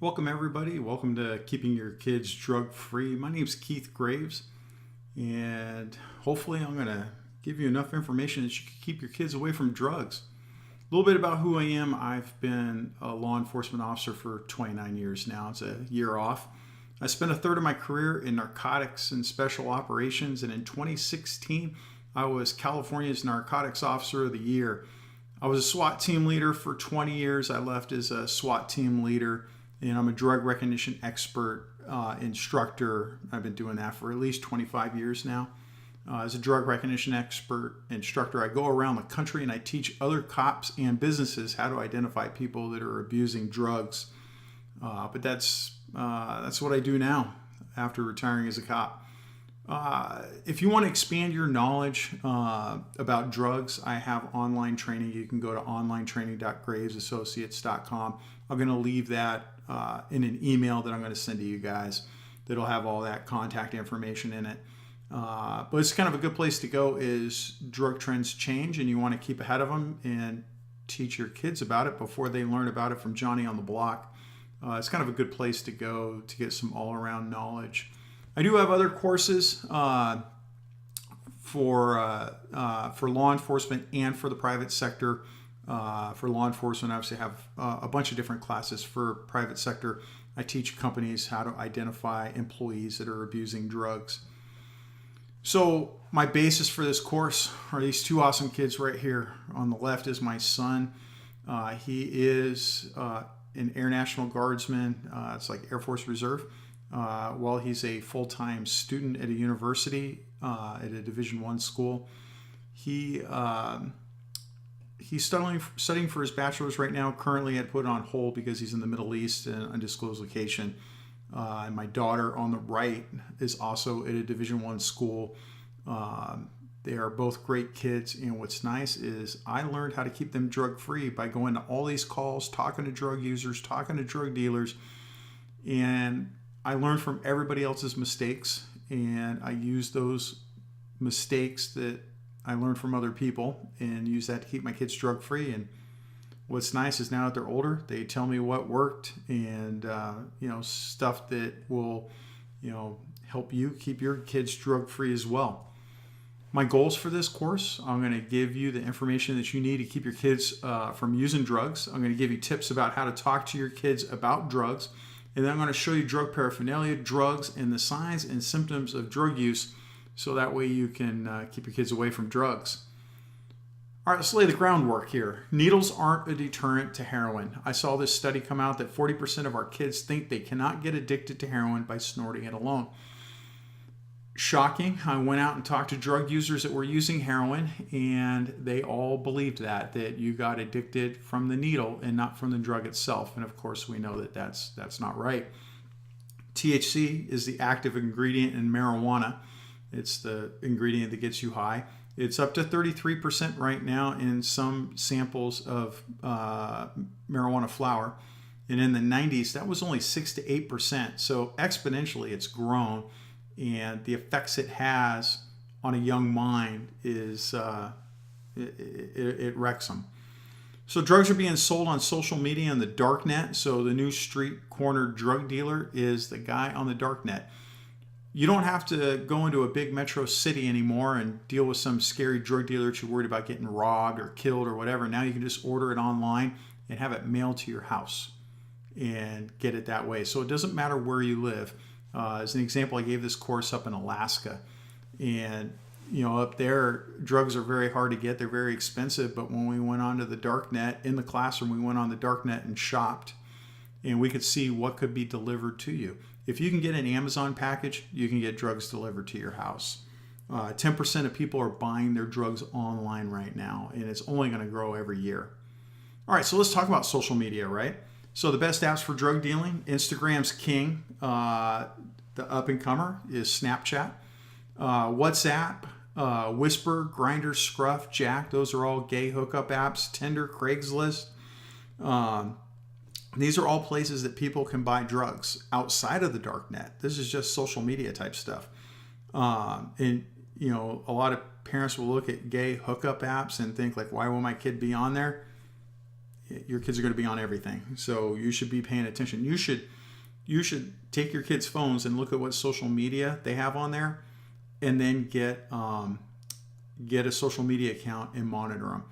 Welcome, everybody. Welcome to Keeping Your Kids Drug Free. My name's Keith Graves, and hopefully, I'm going to give you enough information that you can keep your kids away from drugs. A little bit about who I am. I've been a law enforcement officer for 29 years now. It's a year off. I spent a third of my career in narcotics and special operations, and in 2016, I was California's Narcotics Officer of the Year. I was a SWAT team leader for 20 years. I left as a SWAT team leader, and I'm a drug recognition expert, instructor. I've been doing that for at least 25 years now. As a drug recognition expert instructor, I go around the country and I teach other cops and businesses how to identify people that are abusing drugs. But that's what I do now after retiring as a cop. If you want to expand your knowledge about drugs, I have online training. You can go to onlinetraining.gravesassociates.com. I'm going to leave that in an email that I'm going to send to you guys that'll have all that contact information in it. But it's kind of a good place to go as drug trends change and you want to keep ahead of them and teach your kids about it before they learn about it from Johnny on the block. It's kind of a good place to go to get some all-around knowledge. I do have other courses for law enforcement and for the private sector. For law enforcement, I obviously have a bunch of different classes. For private sector, I teach companies how to identify employees that are abusing drugs. So my basis for this course are these two awesome kids right here. On the left is my son. He is an Air National Guardsman. It's like Air Force Reserve. While he's a full-time student at a university, at a Division I school. He's studying for his bachelor's right now. Currently, I'd put it on hold because he's in the Middle East in an undisclosed location. And my daughter on the right is also at a Division I school. They are both great kids, and what's nice is I learned how to keep them drug-free by going to all these calls, talking to drug users, talking to drug dealers, and I learned from everybody else's mistakes, and I use those mistakes that I learned from other people and use that to keep my kids drug-free. And what's nice is now that they're older, they tell me what worked and, stuff that will, help you keep your kids drug-free as well. My goals for this course, I'm going to give you the information that you need to keep your kids from using drugs. I'm going to give you tips about how to talk to your kids about drugs. And then I'm going to show you drug paraphernalia, drugs, and the signs and symptoms of drug use so that way you can keep your kids away from drugs. All right, let's lay the groundwork here. Needles aren't a deterrent to heroin. I saw this study come out that 40% of our kids think they cannot get addicted to heroin by snorting it alone. Shocking. I went out and talked to drug users that were using heroin, and they all believed that you got addicted from the needle and not from the drug itself. And of course, we know that that's not right. THC is the active ingredient in marijuana. It's the ingredient that gets you high. It's up to 33% right now in some samples of marijuana flower. And in the 90s, that was only 6 to 8%. So exponentially, it's grown. And the effects it has on a young mind is it wrecks them. So drugs are being sold on social media and the dark net. So the new street corner drug dealer is the guy on the dark net. You don't have to go into a big metro city anymore and deal with some scary drug dealer that you're worried about getting robbed or killed or whatever. Now you can just order it online and have it mailed to your house and get it that way. So it doesn't matter where you live. As an example, I gave this course up in Alaska, and up there drugs are very hard to get. They're very expensive. But when we went onto the dark net in the classroom, we went on the dark net and shopped, and we could see what could be delivered to you. If you can get an Amazon package, you can get drugs delivered to your house. 10% of people are buying their drugs online right now, and it's only going to grow every year. All right, so let's talk about social media, right? So the best apps for drug dealing, Instagram's king. The up-and-comer is Snapchat. WhatsApp, Whisper, Grindr, Scruff, Jack. Those are all gay hookup apps. Tinder, Craigslist. These are all places that people can buy drugs outside of the dark net. This is just social media type stuff. And a lot of parents will look at gay hookup apps and think like, why will my kid be on there? your kids are going to be on everything. So you should be paying attention. You should take your kids' phones and look at what social media they have on there, and then get a social media account and monitor them.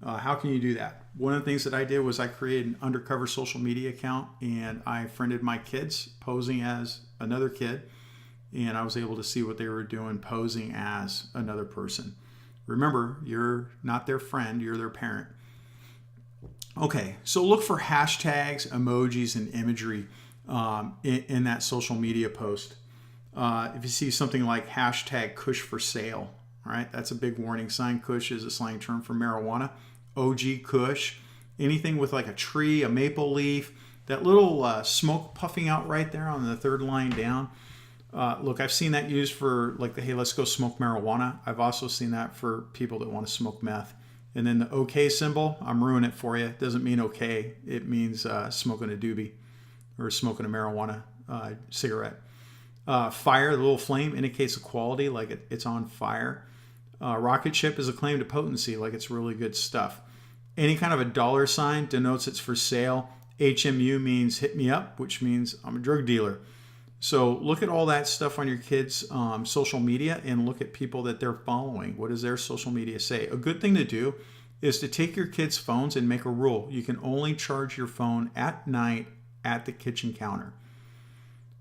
How can you do that? One of the things that I did was I created an undercover social media account, and I friended my kids posing as another kid, and I was able to see what they were doing posing as another person. Remember, you're not their friend, you're their parent. Okay, so look for hashtags, emojis, and imagery in that social media post. If you see something like hashtag Kush for sale, all right, that's a big warning sign. Kush is a slang term for marijuana. OG Kush, anything with like a tree, a maple leaf, that little smoke puffing out right there on the third line down. Look, I've seen that used for like the, hey, let's go smoke marijuana. I've also seen that for people that want to smoke meth. And then the OK symbol, I'm ruining it for you. It doesn't mean okay. It means smoking a doobie or smoking a marijuana cigarette. Fire, the little flame, indicates the quality, like it's on fire. Rocket ship is a claim to potency, like it's really good stuff. Any kind of a dollar sign denotes it's for sale. HMU means hit me up, which means I'm a drug dealer. So look at all that stuff on your kids' social media and look at people that they're following. What does their social media say? A good thing to do is to take your kids' phones and make a rule. You can only charge your phone at night at the kitchen counter.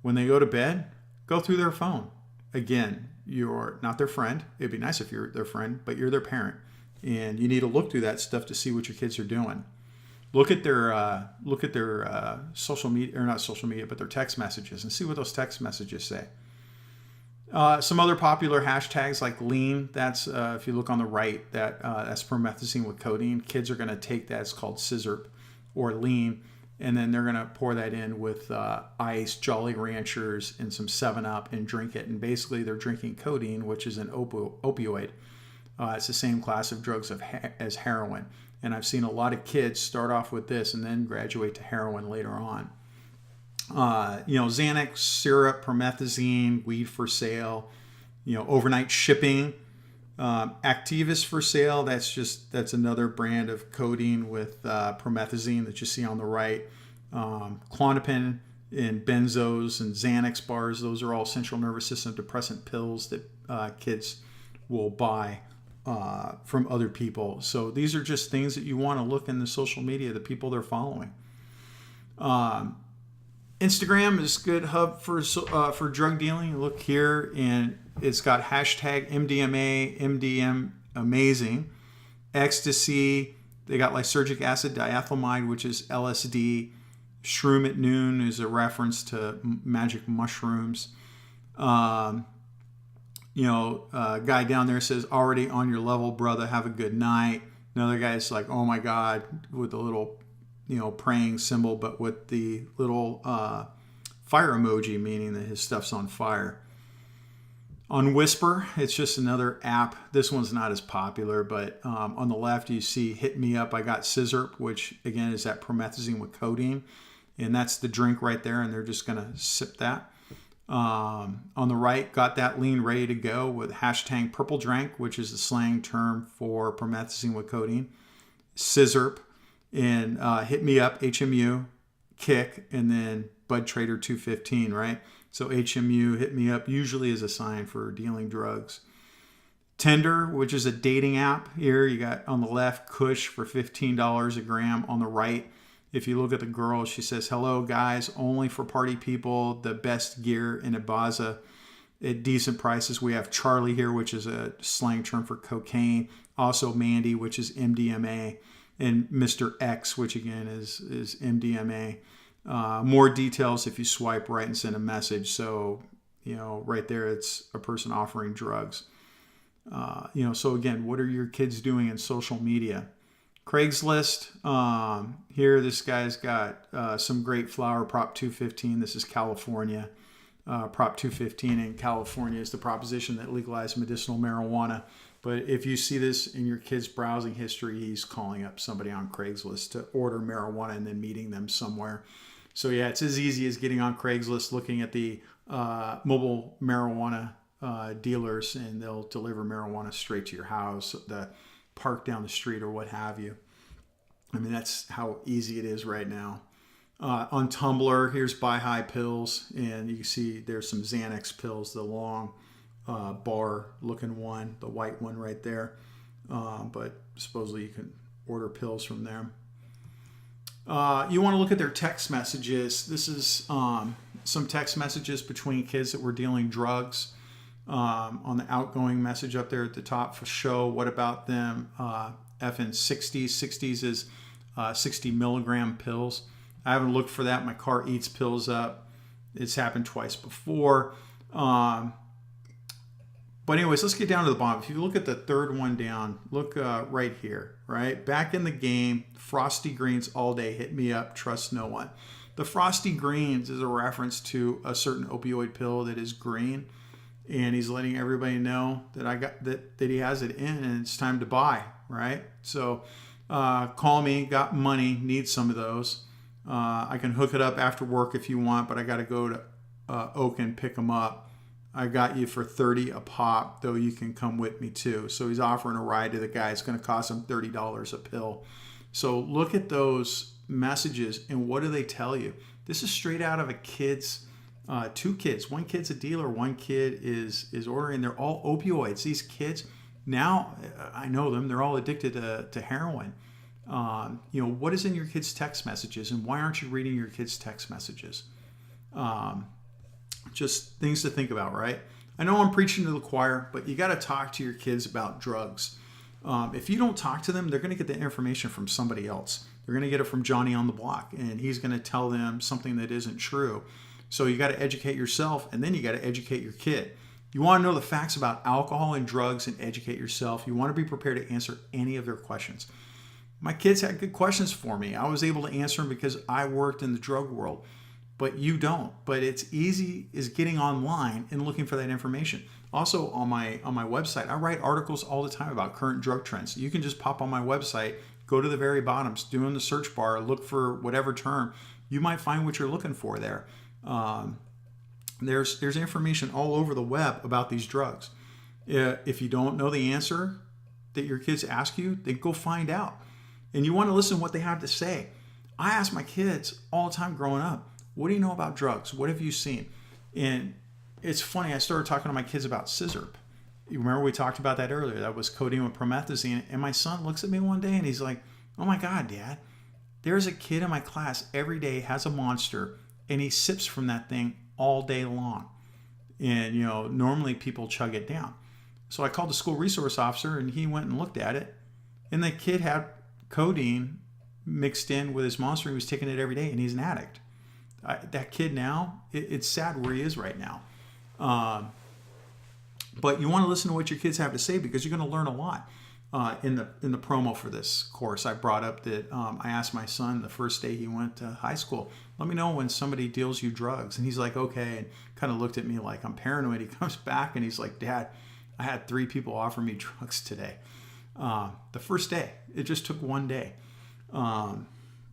When they go to bed, go through their phone. Again, you're not their friend. It'd be nice if you're their friend, but you're their parent. And you need to look through that stuff to see what your kids are doing. Look at their social media, or not social media, but their text messages, and see what those text messages say. Some other popular hashtags like lean. That's if you look on the right, that's promethazine with codeine. Kids are going to take that. It's called Sizzurp or lean, and then they're going to pour that in with ice, Jolly Ranchers, and some 7-Up and drink it. And basically, they're drinking codeine, which is an opioid. It's the same class of drugs as heroin. And I've seen a lot of kids start off with this and then graduate to heroin later on. Xanax, syrup, promethazine, weed for sale, overnight shipping. Activus for sale, that's another brand of codeine with promethazine that you see on the right. Klonopin and benzos and Xanax bars, those are all central nervous system depressant pills that kids will buy from other people. So these are just things that you want to look in the social media, the people they're following. Instagram is a good hub for drug dealing. You look here, and it's got hashtag MDMA, MDM amazing, ecstasy. They got lysergic acid diethylamide, which is LSD. Shroom at noon is a reference to magic mushrooms. Guy down there says, already on your level, brother, have a good night. Another guy's like, oh my God, with the little, praying symbol, but with the little fire emoji, meaning that his stuff's on fire. On Whisper, it's just another app. This one's not as popular, but on the left, you see Hit Me Up. I got Sizzurp, which again is that promethazine with codeine. And that's the drink right there, and they're just going to sip that. On the right, got that lean ready to go with hashtag purple drank, which is the slang term for promethazine with codeine, Sizzurp, and Hit Me Up, HMU, Kick, and then Bud Trader 215, right? So HMU, Hit Me Up, usually is a sign for dealing drugs. Tinder, which is a dating app. Here you got on the left, Kush for $15 a gram. On the right, if you look at the girl, she says, hello guys, only for party people, the best gear in Ibaza at decent prices. We have Charlie here, which is a slang term for cocaine. Also Mandy, which is MDMA. And Mr. X, which again is MDMA. More details if you swipe right and send a message. So, right there, it's a person offering drugs. So again, what are your kids doing in social media? Craigslist. Here, this guy's got some great flower. Prop 215. This is California. Prop 215 in California is the proposition that legalized medicinal marijuana. But if you see this in your kid's browsing history, he's calling up somebody on Craigslist to order marijuana and then meeting them somewhere. So yeah, it's as easy as getting on Craigslist, looking at the mobile marijuana dealers, and they'll deliver marijuana straight to your house, the park down the street, or what have you. I mean, that's how easy it is right now. On Tumblr, here's Buy High pills, and you can see there's some Xanax pills, the long bar looking one, the white one right there. But supposedly you can order pills from them. You want to look at their text messages. This is some text messages between kids that were dealing drugs. On the outgoing message up there at the top for show, what about them? Effing 60s. 60s is 60 milligram pills. I haven't looked for that. My car eats pills up. It's happened twice before. But anyways, let's get down to the bottom. If you look at the third one down, look right here, right? Back in the game, Frosty Greens all day, hit me up, trust no one. The Frosty Greens is a reference to a certain opioid pill that is green. And he's letting everybody know that that he has it in and it's time to buy, right? So call me, got money, need some of those. I can hook it up after work if you want, but I got to go to Oak and pick them up. I got you for $30 a pop, though you can come with me too. So he's offering a ride to the guy. It's going to cost him $30 a pill. So look at those messages and what do they tell you? This is straight out of a kid's, two kids. One kid's a dealer, one kid is ordering. They're all opioids. These kids, now I know them, they're all addicted to heroin. What is in your kids' text messages and why aren't you reading your kids' text messages? Just things to think about, right? I know I'm preaching to the choir, but you got to talk to your kids about drugs. If you don't talk to them, they're going to get the information from somebody else. They're going to get it from Johnny on the block, and he's going to tell them something that isn't true. So you got to educate yourself, and then you got to educate your kid. You want to know the facts about alcohol and drugs and educate yourself. You want to be prepared to answer any of their questions. My kids had good questions for me. I was able to answer them because I worked in the drug world, but you don't. But it's easy as getting online and looking for that information. Also on my website, I write articles all the time about current drug trends. You can just pop on my website, go to the very bottoms, do in the search bar, look for whatever term. You might find what you're looking for there. There's information all over the web about these drugs. If you don't know the answer that your kids ask you, then go find out. And you want to listen to what they have to say. I ask my kids all the time growing up, what do you know about drugs? What have you seen? And it's funny, I started talking to my kids about Scissorp. You remember we talked about that earlier. That was codeine with promethazine. And my son looks at me one day and he's like, oh my God, Dad, there's a kid in my class every day has a Monster and he sips from that thing all day long. And, normally people chug it down. So I called the school resource officer and he went and looked at it. And the kid had codeine mixed in with his Monster. He was taking it every day and he's an addict. That kid now, it's sad where he is right now. But you want to listen to what your kids have to say because you're going to learn a lot. In the promo for this course, I brought up that I asked my son the first day he went to high school, let me know when somebody deals you drugs. And he's like, okay, and kind of looked at me like I'm paranoid. He comes back and he's like, Dad, I had 3 people offer me drugs today. The first day, it just took one day. And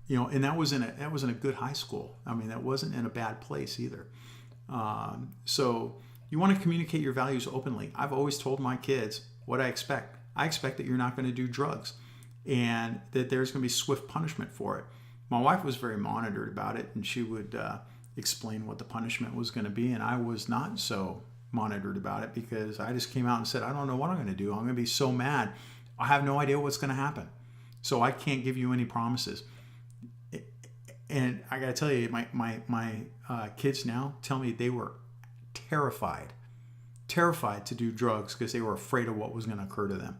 that was in a good high school. I mean, that wasn't in a bad place either. So you want to communicate your values openly. I've always told my kids what I expect. I expect that you're not going to do drugs and that there's going to be swift punishment for it. My wife was very monitored about it and she would explain what the punishment was going to be. And I was not so monitored about it because I just came out and said, I don't know what I'm going to do. I'm going to be so mad. I have no idea what's going to happen. So I can't give you any promises. And I got to tell you, my kids now tell me they were terrified to do drugs because they were afraid of what was going to occur to them.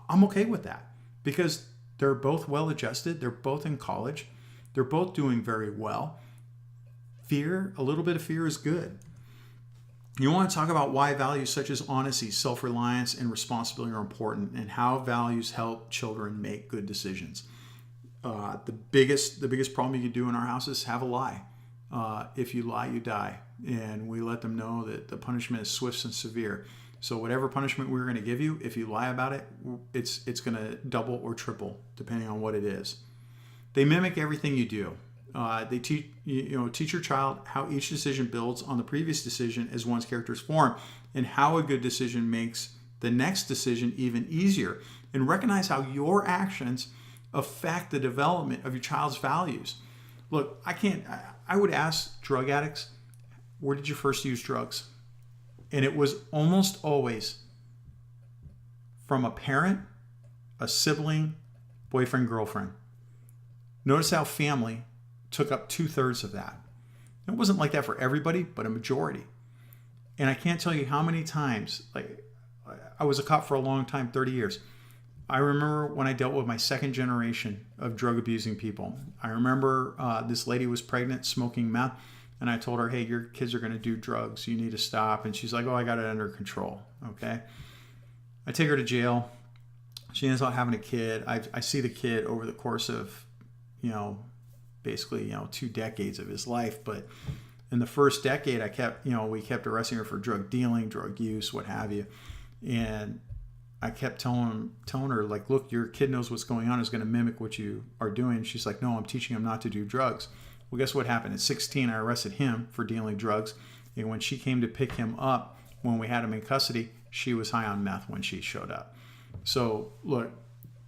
I'm okay with that because they're both well adjusted. They're both in college. They're both doing very well. A little bit of fear is good. You want to talk about why values such as honesty, self-reliance, and responsibility are important and how values help children make good decisions. The biggest problem you can do in our house is have a lie. If you lie, you die. And we let them know that the punishment is swift and severe. So whatever punishment we're going to give you, if you lie about it, it's going to double or triple depending on what it is. They mimic everything you do. They teach your child how each decision builds on the previous decision as one's characters form, and how a good decision makes the next decision even easier. And recognize how your actions affect the development of your child's values. Look, I would ask drug addicts, where did you first use drugs? And it was almost always from a parent, a sibling, boyfriend, girlfriend. Notice how family took up 2/3 of that. It wasn't like that for everybody, but a majority. And I can't tell you how many times, like, I was a cop for a long time, 30 years. I remember when I dealt with my second generation of drug abusing people. I remember this lady was pregnant, smoking meth, and I told her, hey, your kids are going to do drugs. You need to stop. And she's like, oh, I got it under control. Okay. I take her to jail. She ends up having a kid. I see the kid over the course of, basically, 2 decades of his life. But in the first decade, we kept arresting her for drug dealing, drug use, what have you. And I kept telling her, like, look, your kid knows what's going on, is going to mimic what you are doing. And she's like, no, I'm teaching him not to do drugs. Well, guess what happened? At 16, I arrested him for dealing drugs. And when she came to pick him up, when we had him in custody, she was high on meth when she showed up. So, look,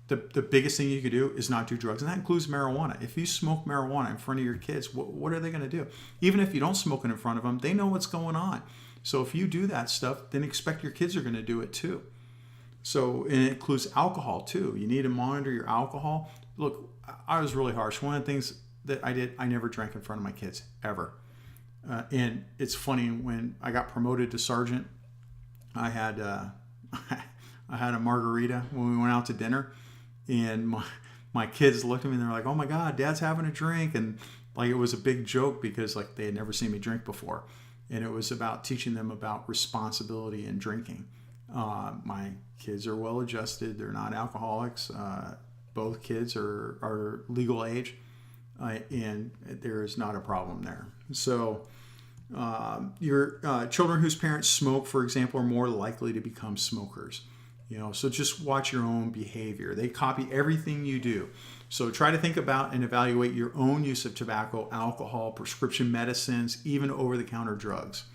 the biggest thing you could do is not do drugs. And that includes marijuana. If you smoke marijuana in front of your kids, what are they going to do? Even if you don't smoke it in front of them, they know what's going on. So if you do that stuff, then expect your kids are going to do it too. So, and it includes alcohol too. You need to monitor your alcohol. Look, I was really harsh. One of the things that I did, I never drank in front of my kids, ever. And it's funny, when I got promoted to sergeant, I had a margarita when we went out to dinner, and my kids looked at me and they're like, oh my God, Dad's having a drink. And like, it was a big joke because like they had never seen me drink before. And it was about teaching them about responsibility in drinking. My kids are well adjusted. They're not alcoholics. Both kids are legal age, and there is not a problem there. So your children whose parents smoke, for example, are more likely to become smokers. So just watch your own behavior. They copy everything you do. So try to think about and evaluate your own use of tobacco, alcohol, prescription medicines, even over-the-counter drugs.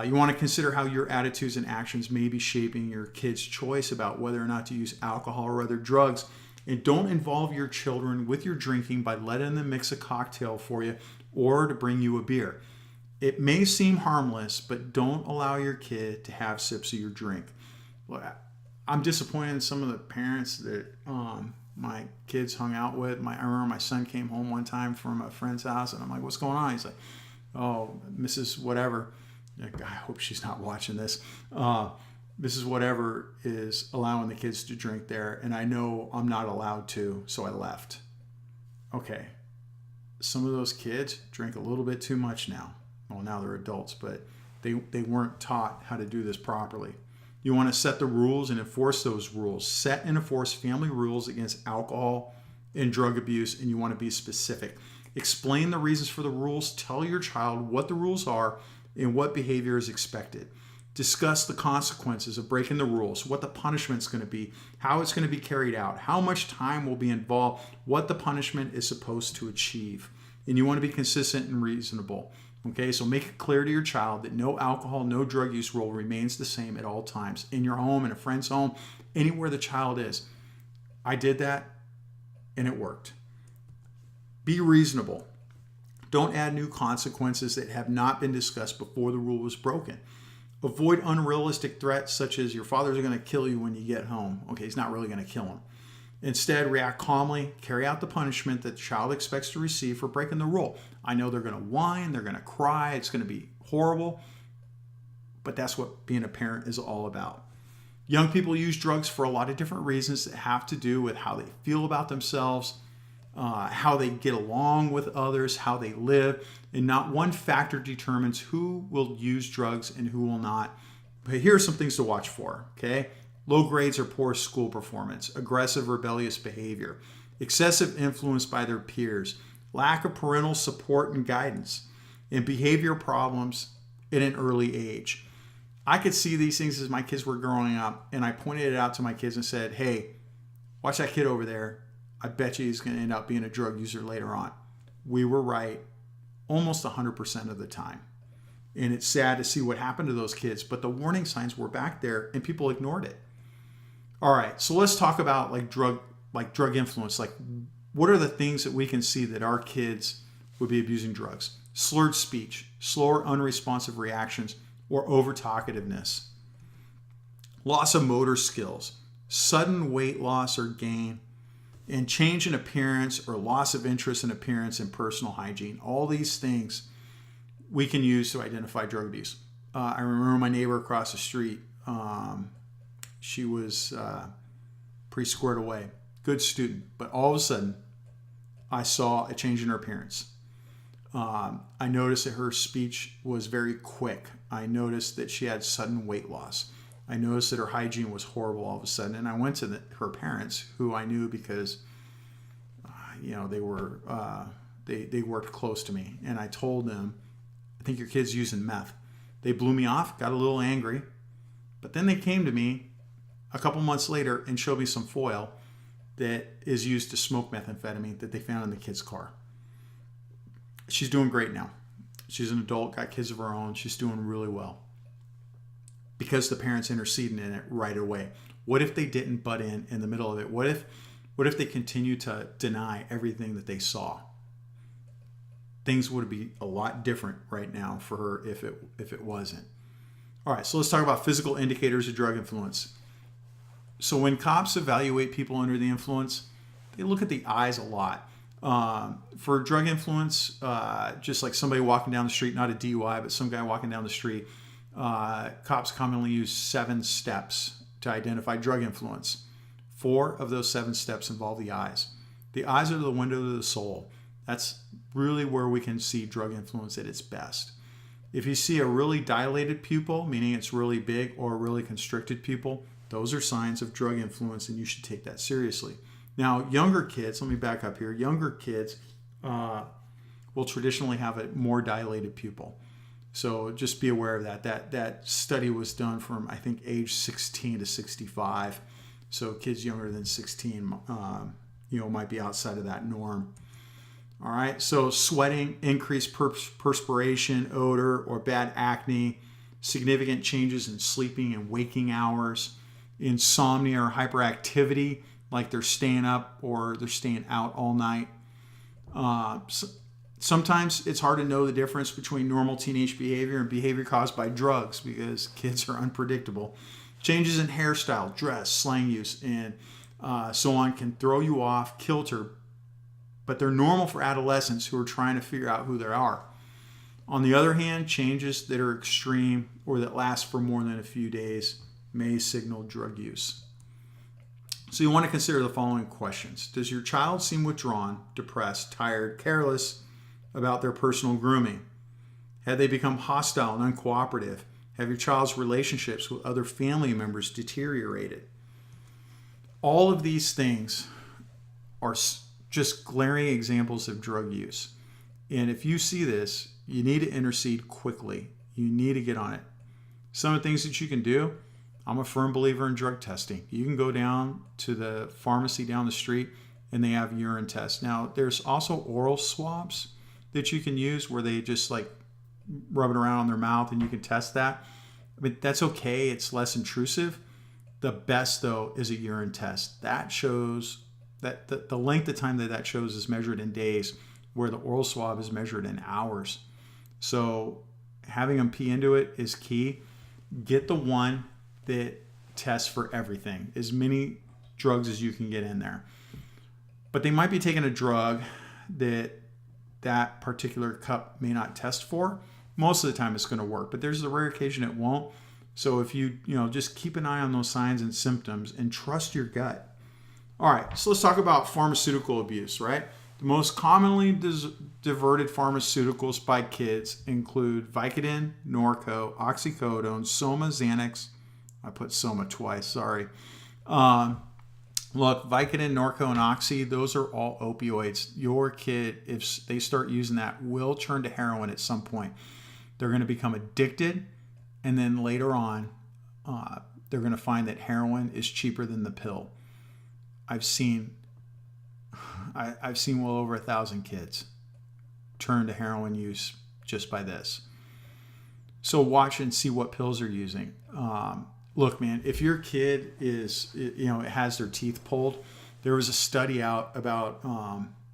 You want to consider how your attitudes and actions may be shaping your kids' choice about whether or not to use alcohol or other drugs. And don't involve your children with your drinking by letting them mix a cocktail for you or to bring you a beer. It may seem harmless, but don't allow your kid to have sips of your drink. I'm disappointed in some of the parents that my kids hung out with. I remember my son came home one time from a friend's house, and I'm like, what's going on? He's like, oh, Mrs. Whatever. I hope she's not watching this. Mrs. Whatever is allowing the kids to drink there, and I know I'm not allowed to, so I left. Okay. Some of those kids drink a little bit too much now. Well, now they're adults, but they weren't taught how to do this properly. You want to set the rules and enforce those rules. Set and enforce family rules against alcohol and drug abuse, and you want to be specific. Explain the reasons for the rules. Tell your child what the rules are and what behavior is expected. Discuss the consequences of breaking the rules, what the punishment's going to be, how it's going to be carried out, how much time will be involved, what the punishment is supposed to achieve. And you want to be consistent and reasonable. Okay, so make it clear to your child that no alcohol, no drug use rule remains the same at all times. In your home, in a friend's home, anywhere the child is. I did that, and it worked. Be reasonable. Don't add new consequences that have not been discussed before the rule was broken. Avoid unrealistic threats such as your father's going to kill you when you get home. Okay, he's not really going to kill him. Instead, react calmly, carry out the punishment that the child expects to receive for breaking the rule. I know they're going to whine, they're going to cry, it's going to be horrible, but that's what being a parent is all about. Young people use drugs for a lot of different reasons that have to do with how they feel about themselves, how they get along with others, how they live, and not one factor determines who will use drugs and who will not. But here are some things to watch for, okay? Low grades or poor school performance, aggressive, rebellious behavior, excessive influence by their peers, lack of parental support and guidance, and behavior problems at an early age. I could see these things as my kids were growing up, and I pointed it out to my kids and said, hey, watch that kid over there. I bet you he's going to end up being a drug user later on. We were right almost 100% of the time. And it's sad to see what happened to those kids, but the warning signs were back there and people ignored it. All right, so let's talk about like drug like drug influence, like what are the things that we can see that our kids would be abusing drugs? Slurred speech, slower unresponsive reactions, or over talkativeness. Loss of motor skills, sudden weight loss or gain, and change in appearance or loss of interest in appearance and personal hygiene. All these things we can use to identify drug abuse. I remember my neighbor across the street. She was pretty squared away, good student, but all of a sudden I saw a change in her appearance. I noticed that her speech was very quick. I noticed that she had sudden weight loss. I noticed that her hygiene was horrible all of a sudden. And I went to her parents, who I knew because, they were they worked close to me. And I told them, I think your kid's using meth. They blew me off, got a little angry. But then they came to me a couple months later and showed me some foil that is used to smoke methamphetamine that they found in the kid's car. She's doing great now. She's an adult, got kids of her own. She's doing really well because the parents interceded in it right away. What if they didn't butt in the middle of it? What if they continued to deny everything that they saw? Things would be a lot different right now for her if it wasn't. All right, so let's talk about physical indicators of drug influence. So when cops evaluate people under the influence, they look at the eyes a lot. For drug influence, just like somebody walking down the street, not a DUI, but some guy walking down the street, cops commonly use 7 steps to identify drug influence. 4 of those 7 steps involve the eyes. The eyes are the window to the soul. That's really where we can see drug influence at its best. If you see a really dilated pupil, meaning it's really big, or a really constricted pupil, those are signs of drug influence, and you should take that seriously. Now, younger kids, let me back up here. Younger kids will traditionally have a more dilated pupil. So just be aware of that. That study was done from, I think, age 16 to 65. So kids younger than 16, might be outside of that norm. All right. So sweating, increased perspiration, odor, or bad acne, significant changes in sleeping and waking hours, insomnia or hyperactivity, like they're staying up or they're staying out all night. Sometimes it's hard to know the difference between normal teenage behavior and behavior caused by drugs because kids are unpredictable. Changes in hairstyle, dress, slang use, and so on can throw you off kilter, but they're normal for adolescents who are trying to figure out who they are. On the other hand, changes that are extreme or that last for more than a few days may signal drug use. So you want to consider the following questions. Does your child seem withdrawn, depressed, tired, careless about their personal grooming? Have they become hostile and uncooperative? Have your child's relationships with other family members deteriorated? All of these things are just glaring examples of drug use. And if you see this, you need to intercede quickly. You need to get on it. Some of the things that you can do, I'm a firm believer in drug testing. You can go down to the pharmacy down the street and they have urine tests. Now, there's also oral swabs that you can use where they just like rub it around on their mouth and you can test that. I mean, that's okay. It's less intrusive. The best, though, is a urine test. That shows that the length of time that shows is measured in days, where the oral swab is measured in hours. So having them pee into it is key. Get the one that tests for everything, as many drugs as you can get in there. But they might be taking a drug that particular cup may not test for. Most of the time it's going to work, but there's a rare occasion it won't. So if you just keep an eye on those signs and symptoms and trust your gut. All right, so let's talk about pharmaceutical abuse, right? The most commonly diverted pharmaceuticals by kids include Vicodin, Norco, oxycodone, Soma, Xanax. I put Soma twice, sorry. Look, Vicodin, Norco, and Oxy, those are all opioids. Your kid, if they start using that, will turn to heroin at some point. They're going to become addicted, and then later on, they're going to find that heroin is cheaper than the pill. I've seen well over 1,000 kids turn to heroin use just by this. So watch and see what pills they're using. Look, man, if your kid has their teeth pulled There was a study out about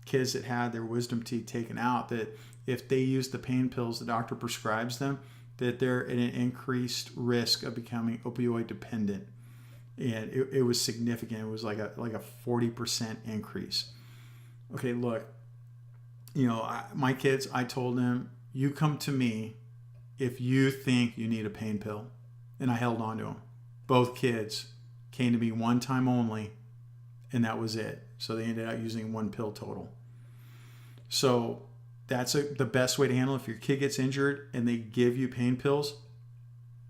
kids that had their wisdom teeth taken out, that if they use the pain pills the doctor prescribes them, that they're at an increased risk of becoming opioid dependent. And it was significant. It was like a 40% increase. Okay, look, my kids, I told them, you come to me if you think you need a pain pill. And I held on to them. Both kids came to me one time only, and that was it. So they ended up using one pill total. So that's the best way to handle it. If your kid gets injured and they give you pain pills,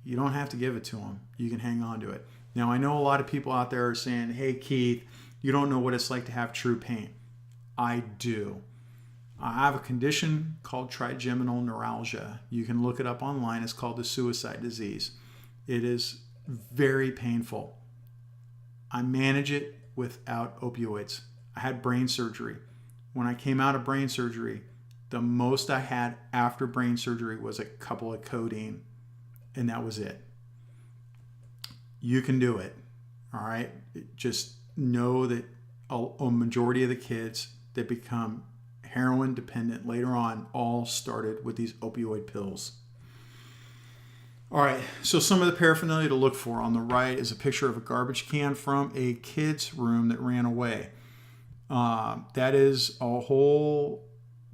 you don't have to give it to them. You can hang on to it. Now, I know a lot of people out there are saying, hey, Keith, you don't know what it's like to have true pain. I do. I have a condition called trigeminal neuralgia. You can look it up online. It's called the suicide disease. It is very painful. I manage it without opioids. I had brain surgery. When I came out of brain surgery, the most I had after brain surgery was a couple of codeine, and that was it. You can do it, all right? Just know that a majority of the kids that become heroin dependent later on all started with these opioid pills. All right, so some of the paraphernalia to look for. On the right is a picture of a garbage can from a kid's room that ran away. That is a whole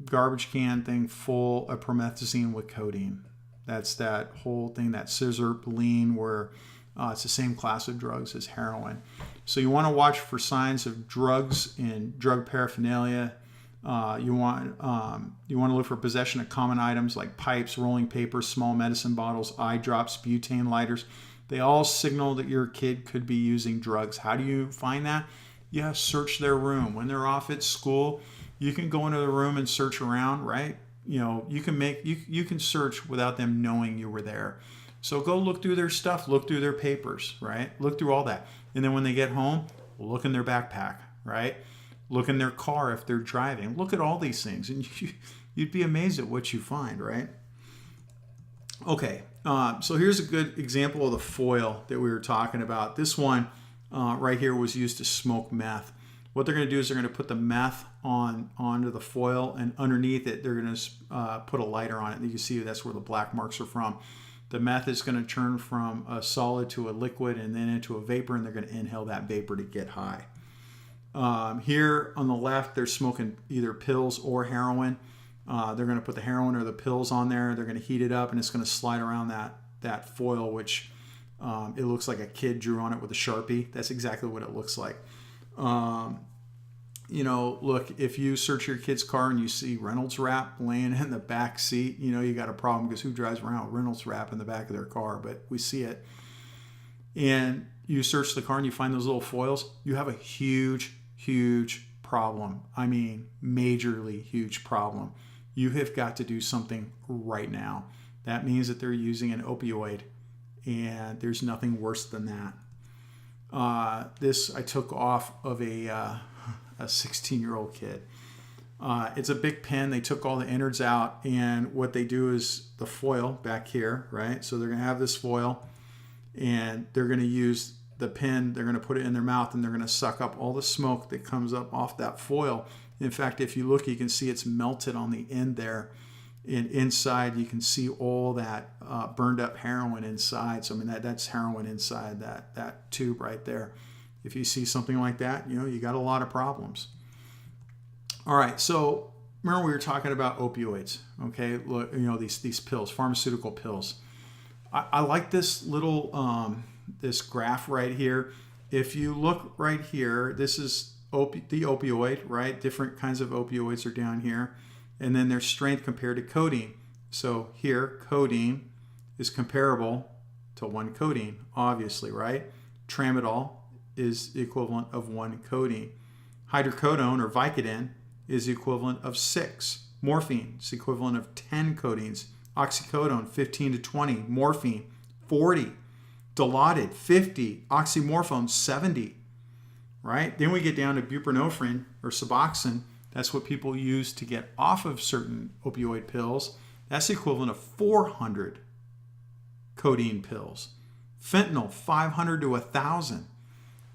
garbage can thing full of promethazine with codeine. That's that whole thing, that scissor lean, where it's the same class of drugs as heroin. So you want to watch for signs of drugs and drug paraphernalia. You want to look for possession of common items like pipes, rolling papers, small medicine bottles, eye drops, butane lighters. They all signal that your kid could be using drugs. How do you find that? Yeah, search their room. When they're off at school, you can go into the room and search around, right? You can search without them knowing you were there. So go look through their stuff, look through their papers, right? Look through all that. And then when they get home, look in their backpack, right? Look in their car if they're driving. Look at all these things, and you'd be amazed at what you find, right? Okay, so here's a good example of the foil that we were talking about. This one right here was used to smoke meth. What they're going to do is they're going to put the meth onto the foil, and underneath it, they're going to put a lighter on it. You can see that's where the black marks are from. The meth is going to turn from a solid to a liquid and then into a vapor, and they're going to inhale that vapor to get high. Here on the left, they're smoking either pills or heroin. They're going to put the heroin or the pills on there. They're going to heat it up, and it's going to slide around that foil, which it looks like a kid drew on it with a Sharpie. That's exactly what it looks like. Look, if you search your kid's car and you see Reynolds wrap laying in the back seat, you got a problem, because who drives around with Reynolds wrap in the back of their car? But we see it. And you search the car and you find those little foils, you have a huge problem. I mean, majorly huge problem. You have got to do something right now. That means that they're using an opioid, and there's nothing worse than that. This I took off of a 16-year-old kid. It's a big pen. They took all the innards out, and what they do is the foil back here, right? So they're going to have this foil, and they're going to use the pen, they're going to put it in their mouth, and they're going to suck up all the smoke that comes up off that foil. In fact, if you look, you can see it's melted on the end there. And inside, you can see all that burned up heroin inside. So, I mean, that's heroin inside that tube right there. If you see something like that, you got a lot of problems. All right, so remember we were talking about opioids, okay? Look, these pills, pharmaceutical pills. I like this little this graph right here. If you look right here, this is the opioid, right? Different kinds of opioids are down here, and then their strength compared to codeine. So here, codeine is comparable to 1 codeine, obviously, right? Tramadol is the equivalent of 1 codeine. Hydrocodone or Vicodin is the equivalent of 6. Morphine is the equivalent of 10 codeines. Oxycodone, 15 to 20. Morphine, 40. Dilaudid, 50. Oxymorphone, 70. Right? Then we get down to buprenorphine or Suboxone. That's what people use to get off of certain opioid pills. That's the equivalent of 400 codeine pills. Fentanyl, 500 to 1,000.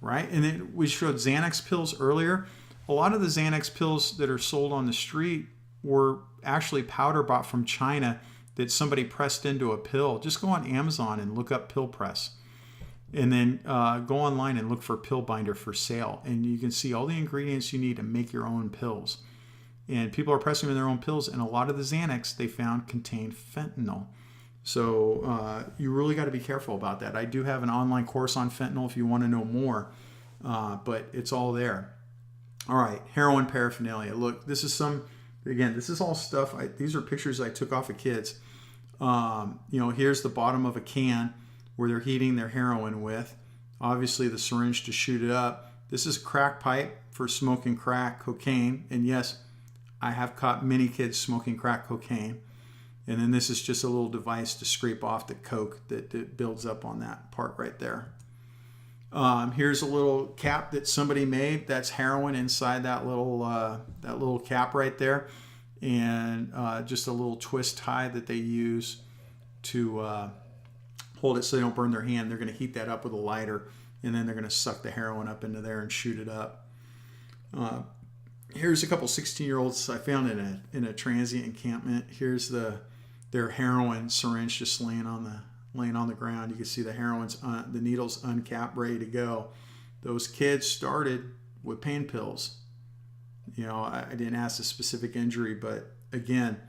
right? And then we showed Xanax pills earlier. A lot of the Xanax pills that are sold on the street were actually powder bought from China that somebody pressed into a pill. Just go on Amazon and look up pill press. And then go online and look for pill binder for sale. And you can see all the ingredients you need to make your own pills. And people are pressing in their own pills. And a lot of the Xanax they found contained fentanyl. So you really got to be careful about that. I do have an online course on fentanyl if you want to know more. But it's all there. All right, heroin paraphernalia. Look, this is this is all stuff. These are pictures I took off of kids. Here's the bottom of a can where they're heating their heroin with. Obviously, the syringe to shoot it up. This is a crack pipe for smoking crack cocaine. And yes, I have caught many kids smoking crack cocaine. And then this is just a little device to scrape off the coke that builds up on that part right there. Here's a little cap that somebody made. That's heroin inside that little cap right there. And just a little twist tie that they use to hold it so they don't burn their hand. They're going to heat that up with a lighter, and then they're going to suck the heroin up into there and shoot it up. Here's a couple 16-year-olds I found in a transient encampment. Here's their heroin syringe just laying on the ground. You can see the heroin's the needle's uncapped, ready to go. Those kids started with pain pills. I didn't ask the specific injury, but again,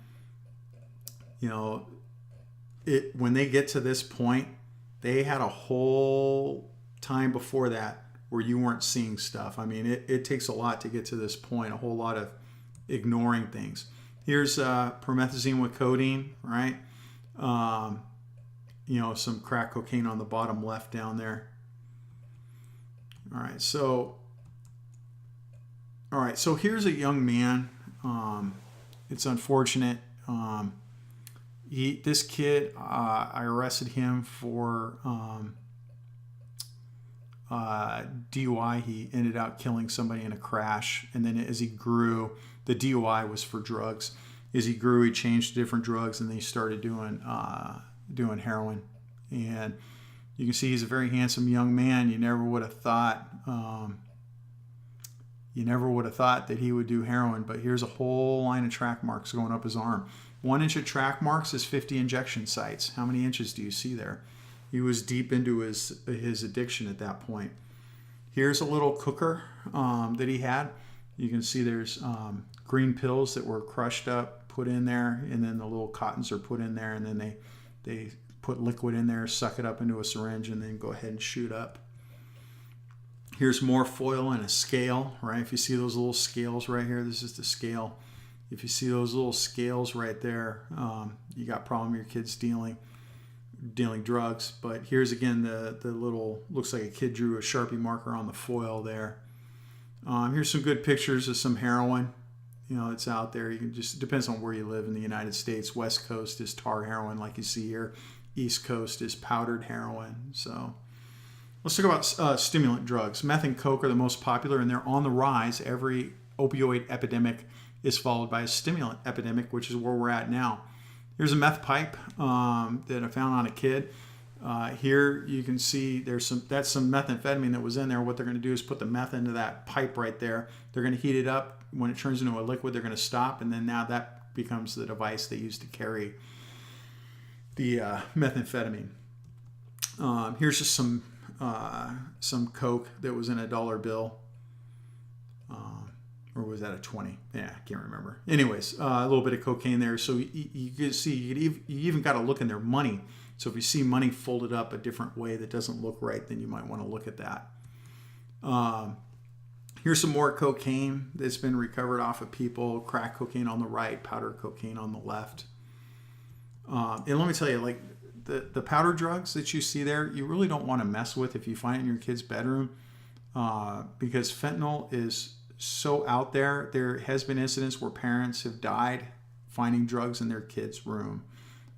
when they get to this point, they had a whole time before that where you weren't seeing stuff. I mean, it takes a lot to get to this point, a whole lot of ignoring things. Here's promethazine with codeine, right? Some crack cocaine on the bottom left down there. All right, so here's a young man. It's unfortunate. This kid, I arrested him for DUI. He ended up killing somebody in a crash, and then as he grew, the DUI was for drugs. As he grew, he changed to different drugs, and then he started doing heroin. And you can see he's a very handsome young man. You never would have thought that he would do heroin, but here's a whole line of track marks going up his arm. 1 inch of track marks is 50 injection sites. How many inches do you see there? He was deep into his addiction at that point. Here's a little cooker that he had. You can see there's green pills that were crushed up, put in there, and then the little cottons are put in there, and then they put liquid in there, suck it up into a syringe, and then go ahead and shoot up. Here's more foil and a scale, right? If you see those little scales right here, this is the scale. If you see those little scales right there, you got a problem. Your kid's dealing drugs. But here's again the little, looks like a kid drew a Sharpie marker on the foil there. Here's some good pictures of some heroin. It's out there. You can just, depends on where you live in the United States. West Coast is tar heroin, like you see here. East Coast is powdered heroin. So let's talk about stimulant drugs. Meth and coke are the most popular, and they're on the rise. Every opioid epidemic is followed by a stimulant epidemic, which is where we're at now. Here's a meth pipe that I found on a kid. Here you can see that's some methamphetamine that was in there. What they're going to do is put the meth into that pipe right there. They're going to heat it up. When it turns into a liquid, they're going to stop, and then now that becomes the device they use to carry the methamphetamine. Here's just some coke that was in a $1 bill. Or was that a 20? Yeah, I can't remember. Anyways, a little bit of cocaine there. So you can see, you even got to look in their money. So if you see money folded up a different way that doesn't look right, then you might want to look at that. Here's some more cocaine that's been recovered off of people. Crack cocaine on the right, powder cocaine on the left. And let me tell you, like the powder drugs that you see there, you really don't want to mess with if you find it in your kid's bedroom, because fentanyl is so out there. There has been incidents where parents have died finding drugs in their kid's room.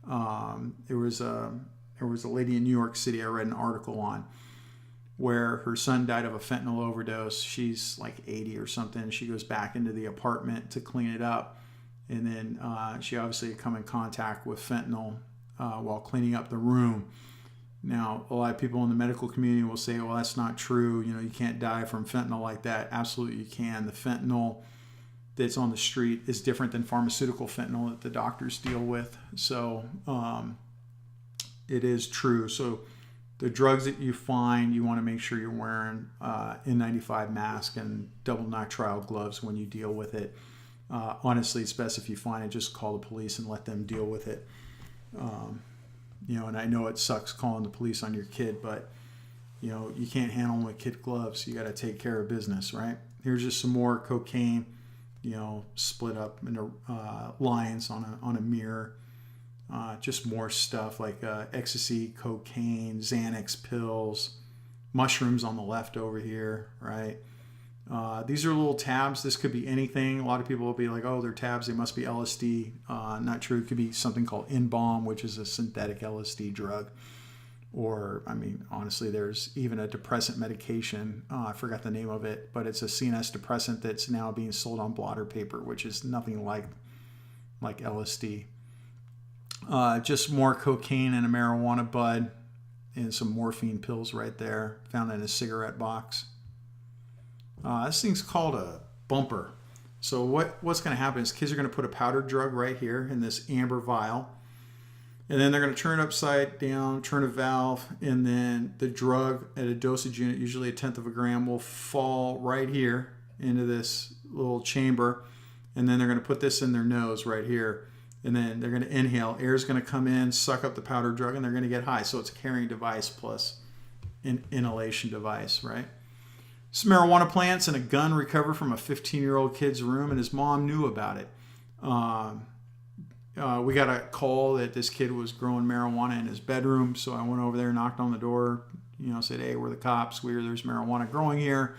There was a lady in New York City I read an article on where her son died of a fentanyl overdose. She's like 80 or something. She goes back into the apartment to clean it up, and then she obviously had come in contact with fentanyl while cleaning up the room. Now, a lot of people in the medical community will say, well, that's not true. You know, you can't die from fentanyl like that. Absolutely, you can. The fentanyl that's on the street is different than pharmaceutical fentanyl that the doctors deal with. So it is true. So the drugs that you find, you want to make sure you're wearing N95 mask and double nitrile gloves when you deal with it. Honestly, it's best if you find it, just call the police and let them deal with it. You know, and I know it sucks calling the police on your kid, but you know, you can't handle them with kid gloves. You got to take care of business, right? Here's just some more cocaine, you know, split up into lines on a mirror. Just more stuff like ecstasy, cocaine, Xanax pills, mushrooms on the left over here, right? These are little tabs. This could be anything. A lot of people will be like, oh, they're tabs. They must be LSD. Not true. It could be something called N-Bomb, which is a synthetic LSD drug. Or, I mean, honestly, there's even a depressant medication. I forgot the name of it, but it's a CNS depressant that's now being sold on blotter paper, which is nothing like LSD. Just more cocaine and a marijuana bud and some morphine pills right there, found in a cigarette box. This thing's called a bumper. So what's going to happen is kids are going to put a powdered drug right here in this amber vial. And then they're going to turn it upside down, turn a valve, and then the drug at a dosage unit, usually 1/10 of a gram, will fall right here into this little chamber. And then they're going to put this in their nose right here. And then they're going to inhale. Air is going to come in, suck up the powdered drug, and they're going to get high. So it's a carrying device plus an inhalation device, right? Some marijuana plants and a gun recovered from a 15-year-old kid's room, and his mom knew about it. We got a call that this kid was growing marijuana in his bedroom, so I went over there, knocked on the door, you know, said, hey, we're the cops. There's marijuana growing here.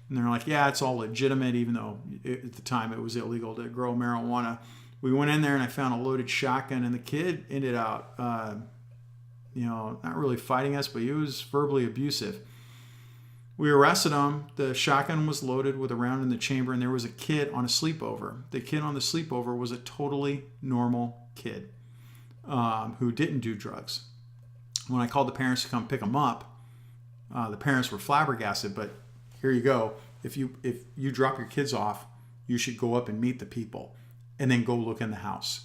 And they're like, yeah, it's all legitimate, even though at the time it was illegal to grow marijuana. We went in there and I found a loaded shotgun, and the kid ended up, not really fighting us, but he was verbally abusive. We arrested him. The shotgun was loaded with a round in the chamber, and there was a kid on a sleepover. The kid on the sleepover was a totally normal kid who didn't do drugs. When I called the parents to come pick him up, the parents were flabbergasted, but here you go. If you drop your kids off, you should go up and meet the people and then go look in the house.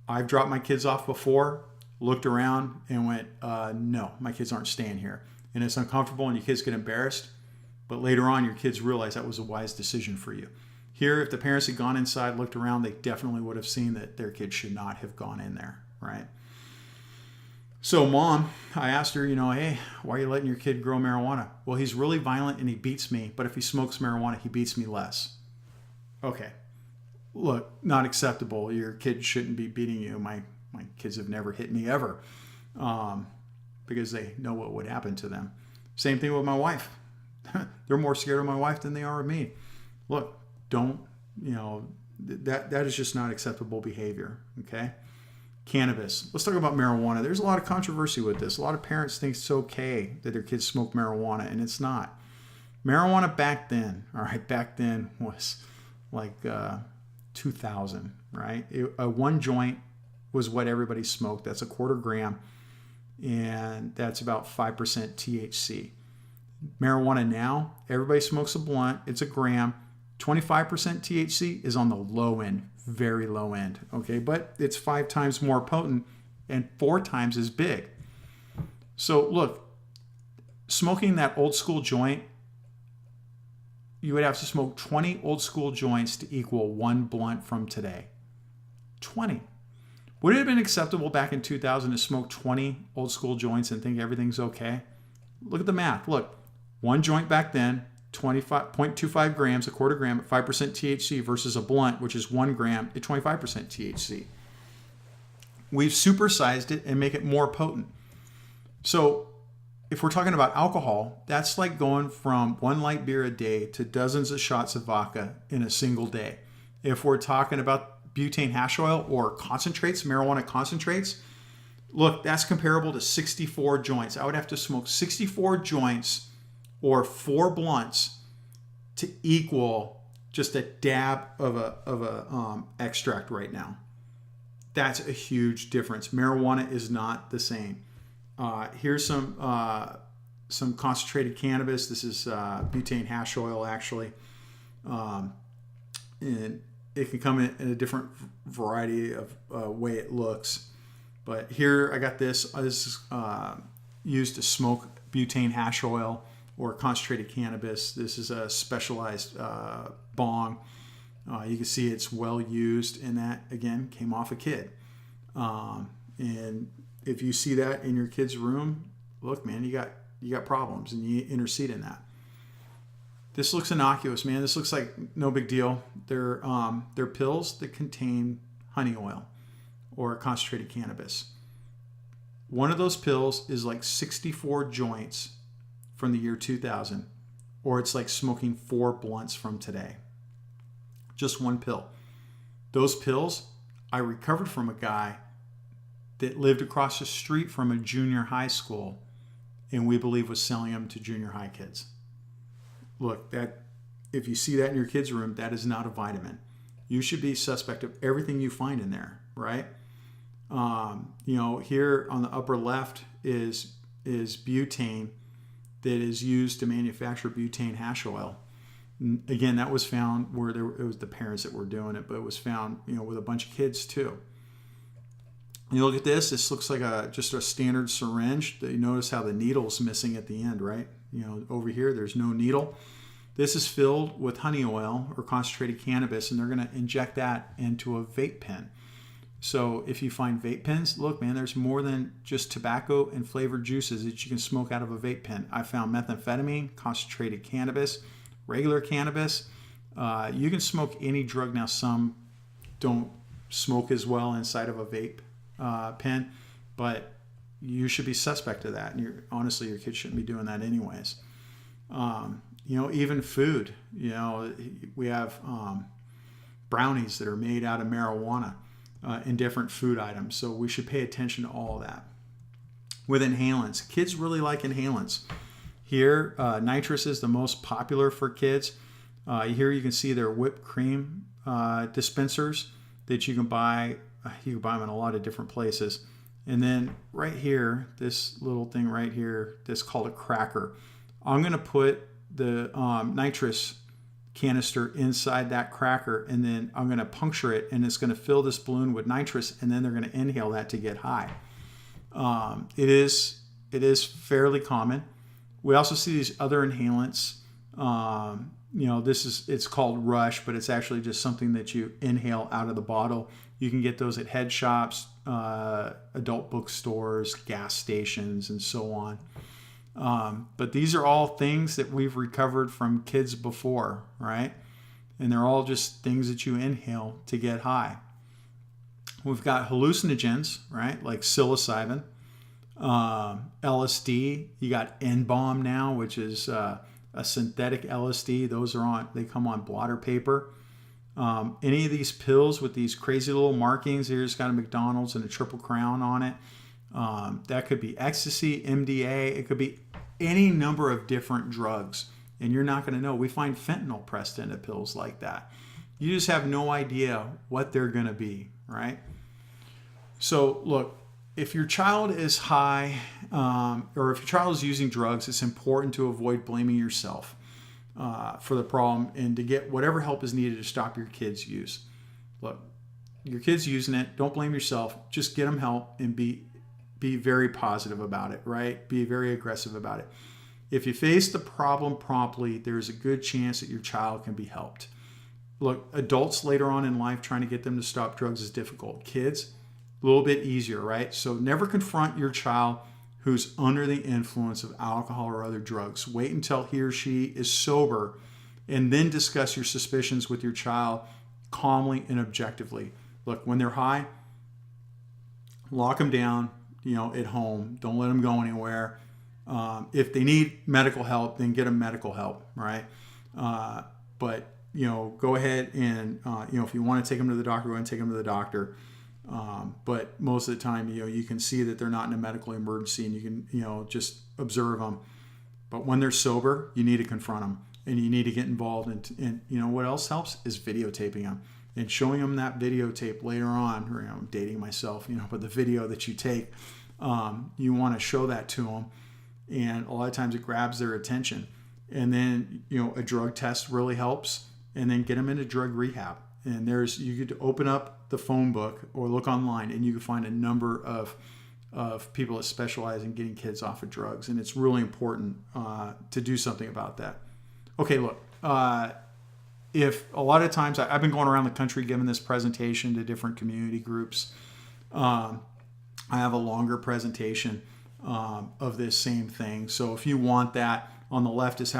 I've dropped my kids off before, looked around and went, no, my kids aren't staying here. And it's uncomfortable and your kids get embarrassed, but later on your kids realize that was a wise decision for you. Here, if the parents had gone inside, looked around, they definitely would have seen that their kid should not have gone in there, right? So mom, I asked her, hey, why are you letting your kid grow marijuana? Well, he's really violent and he beats me, but if he smokes marijuana, he beats me less. Okay, look, not acceptable. Your kid shouldn't be beating you. My kids have never hit me ever. Because they know what would happen to them. Same thing with my wife. They're more scared of my wife than they are of me. Look, that is just not acceptable behavior, okay? Cannabis. Let's talk about marijuana. There's a lot of controversy with this. A lot of parents think it's okay that their kids smoke marijuana, and it's not. Marijuana back then was like 2000, right? One joint was what everybody smoked. That's a 1/4 gram. And that's about 5% THC. Marijuana now, everybody smokes a blunt. It's a gram. 25% THC is on the low end, very low end. Okay, but it's 5 times more potent and 4 times as big. So look, smoking that old school joint, you would have to smoke 20 old school joints to equal 1 blunt from today. 20. Would it have been acceptable back in 2000 to smoke 20 old school joints and think everything's okay? Look at the math. Look, 1 joint back then, 25.25 grams, a 1/4 gram at 5% THC versus a blunt, which is 1 gram at 25% THC. We've supersized it and make it more potent. So if we're talking about alcohol, that's like going from 1 light beer a day to dozens of shots of vodka in a single day. If we're talking about butane hash oil or concentrates, marijuana concentrates, look, that's comparable to 64 joints. I would have to smoke 64 joints or 4 blunts to equal just a dab of a extract right now. That's a huge difference. Marijuana is not the same. Here's some concentrated cannabis. This is butane hash oil, actually. And it can come in a different variety of way it looks. But here I got this. This is used to smoke butane hash oil or concentrated cannabis. This is a specialized bong. You can see it's well used, and that again came off a kid. And if you see that in your kid's room, look, man, you got problems, and you intercede in that. This looks innocuous, man. This looks like no big deal. They're pills that contain honey oil or concentrated cannabis. One of those pills is like 64 joints from the year 2000, or it's like smoking 4 blunts from today. Just one pill. Those pills, I recovered from a guy that lived across the street from a junior high school, and we believe was selling them to junior high kids. Look, that if you see that in your kid's room, that is not a vitamin. You should be suspect of everything you find in there, right? Here on the upper left is butane that is used to manufacture butane hash oil. Again, that was found where it was the parents that were doing it, but it was found, with a bunch of kids too. You look at this. This looks like just a standard syringe. You notice how the needle's missing at the end, right? Over here, there's no needle. This is filled with honey oil or concentrated cannabis, and they're going to inject that into a vape pen. So if you find vape pens, look, man, there's more than just tobacco and flavored juices that you can smoke out of a vape pen. I found methamphetamine, concentrated cannabis, regular cannabis. You can smoke any drug now. Some don't smoke as well inside of a vape pen, but you should be suspect of that. And honestly, your kid shouldn't be doing that anyways. Even food, we have brownies that are made out of marijuana in different food items. So we should pay attention to all of that. With inhalants, kids really like inhalants. Here, nitrous is the most popular for kids. Here you can see their whipped cream dispensers that you can buy. You can buy them in a lot of different places. And then right here, this little thing right here, that's called a cracker. I'm going to put the nitrous canister inside that cracker, and then I'm going to puncture it, and it's going to fill this balloon with nitrous, and then they're going to inhale that to get high. It is fairly common. We also see these other inhalants. It's called Rush, but it's actually just something that you inhale out of the bottle. You can get those at head shops, adult bookstores, gas stations, and so on. But these are all things that we've recovered from kids before, right? And they're all just things that you inhale to get high. We've got hallucinogens, right? Like psilocybin, LSD. You got N-bomb now, which is a synthetic LSD. They come on blotter paper. Any of these pills with these crazy little markings, here's got a McDonald's and a Triple Crown on it. That could be ecstasy, MDA. It could be any number of different drugs, and you're not going to know. We find fentanyl pressed into pills like that. You just have no idea what they're going to be, right? So look, if your child is high, or if your child is using drugs, it's important to avoid blaming yourself for the problem and to get whatever help is needed to stop your kid's use. Look, your kid's using it. Don't blame yourself. Just get them help and be very positive about it, right? Be very aggressive about it. If you face the problem promptly, there's a good chance that your child can be helped. Look, adults later on in life, trying to get them to stop drugs is difficult. Kids, a little bit easier, right? So never confront your child who's under the influence of alcohol or other drugs. Wait until he or she is sober, and then discuss your suspicions with your child calmly and objectively. Look, when they're high, lock them down, at home. Don't let them go anywhere. If they need medical help, then get them medical help, right? But go ahead and, if you want to take them to the doctor, go ahead and take them to the doctor. But most of the time, you can see that they're not in a medical emergency, and you can, just observe them. But when they're sober, you need to confront them, and you need to get involved. And what else helps is videotaping them and showing them that videotape later on. Or, I'm dating myself, but the video that you take You want to show that to them, and a lot of times it grabs their attention. And then, a drug test really helps, and then get them into drug rehab. And you could open up the phone book or look online, and you can find a number of people that specialize in getting kids off of drugs. And it's really important to do something about that. Okay, look, if a lot of times I've been going around the country giving this presentation to different community groups. I have a longer presentation of this same thing. So if you want that, on the left is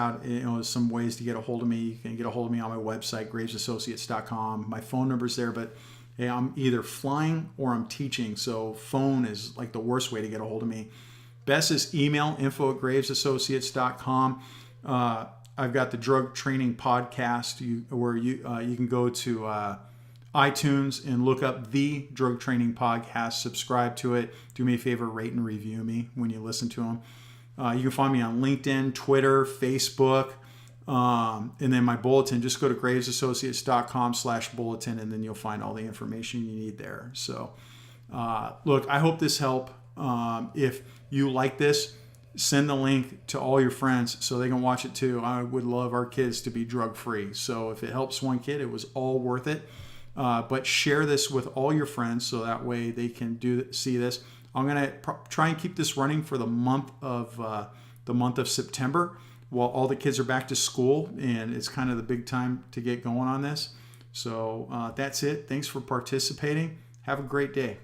some ways to get a hold of me. You can get a hold of me on my website, gravesassociates.com. My phone number's there, but hey, I'm either flying or I'm teaching, so phone is like the worst way to get a hold of me. Best is email, info@gravesassociates.com. I've got the Drug Training Podcast, where you can go to iTunes and look up the Drug Training Podcast, subscribe to it. Do me a favor, rate and review me when you listen to them. You can find me on LinkedIn, Twitter, Facebook, and then my bulletin. Just go to gravesassociates.com/bulletin, and then you'll find all the information you need there. So, look, I hope this helped. If you like this, send the link to all your friends so they can watch it too. I would love our kids to be drug-free. So if it helps one kid, it was all worth it. But share this with all your friends so that way they can see this. I'm gonna try and keep this running for the month of September, while all the kids are back to school, and it's kind of the big time to get going on this. So that's it. Thanks for participating. Have a great day.